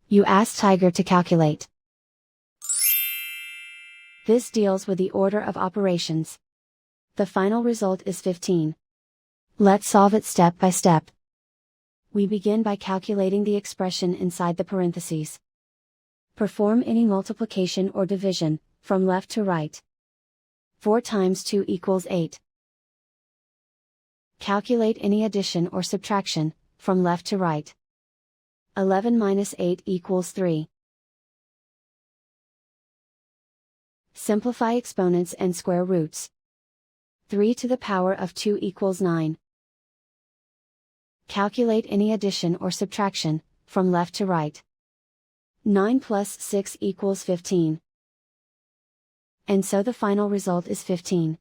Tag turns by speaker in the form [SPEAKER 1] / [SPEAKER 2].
[SPEAKER 1] You ask Tiger to calculate. This deals with the order of operations. The final result is 15. Let's solve it step by step. We begin by calculating the expression inside the parentheses. Perform any multiplication or division, from left to right. 4 times 2 equals 8. Calculate any addition or subtraction, from left to right. 11 minus 8 equals 3. Simplify exponents and square roots. 3 to the power of 2 equals 9. Calculate any addition or subtraction, from left to right. 9 plus 6 equals 15. And so the final result is 15.